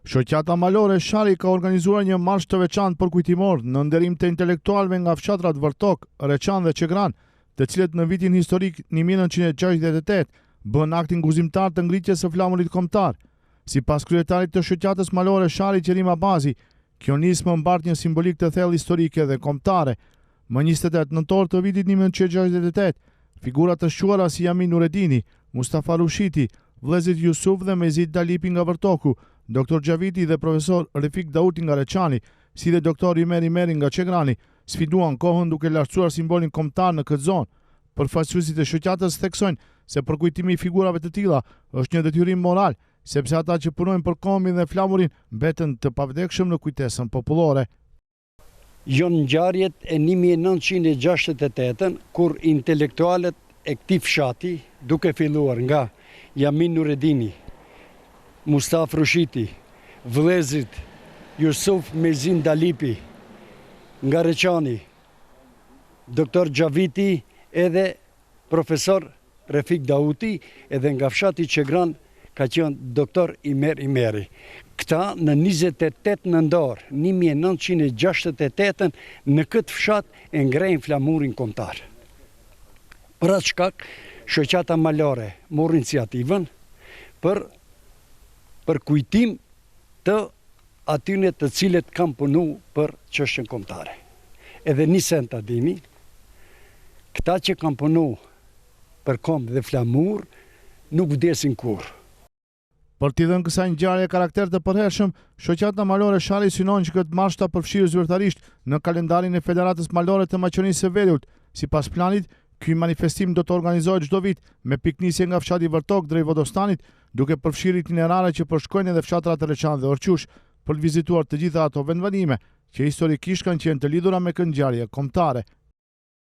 Shoqata malore Shari ka organizuar një marsh të veçantë përkujtimor në nderim të intelektualëve nga fshatrat Vërtok, Reçan dhe Çegran, të cilët në vitin historik 1968 bën aktin guzimtar të ngritjes së flamurit kombëtar. Sipas kryetarit të shoqatës malore Shari Qerim Abazi, kjo nismë mbart një simbolik të thellë historike dhe kombëtare. Më 28 nëntor të vitit 1968, figura të shquara si Jamin Nuredini, Mustafa Rushiti, vëllezërit Jusuf dhe Mezit Dalipi nga Vërtoku, Dr. Gjaviti dhe profesor Refik Dauti nga Reçani, si dhe Dr. Imer Imeri nga Çegrani, sfiduan kohën duke lartësuar simbolin kombëtar në këtë zonë. Përfaqësuesit e shoqatës theksojnë se përkujtimi i figurave të tilla është një detyrim moral, sepse ata që punojnë për kombin dhe flamurin mbeten të pavdekshëm në kujtesën popullore. Janë ngjarjet e 1968 kur intelektualët e këtij fshati, duke filluar nga Jamin Nuredini, Mustafa Rushiti, vëllezërit Jusuf Mezin Dalipi nga Reçani, Dr. Gjaviti edhe profesor Refik Dauti, edhe nga fshati Çegran ka qenë Dr. Imer Imeri. Këta në 28 nëntor 1968 në këtë fshat e ngrejnë flamurin kombëtar. Për atë shkak, shoqata malore mori iniciativën për kujtim të atyre të cilët kanë punu për çështjen kombëtare. Edhe nisen ta dini, këta që kanë punu për kombë dhe flamur nuk vdesin kurrë. Për t'i dhënë kësaj ngjarje karakter të përhershëm, shoqata malore Shari synon që këtë marsh ta përfshirë zyrtarisht në kalendarin e Federatës Malore të Maqedonisë së Veriut. Sipas planit, ky manifestim do të organizohet çdo vit me piknisje nga fshati Vërtok drejt Vodostanit, duke përfshirë itinerare që përshkojnë edhe fshatrat e Reçan dhe Orqush për të vizituar të gjitha ato vendbanime që historikisht kanë qenë të lidhura me këtë ngjarje kombëtare.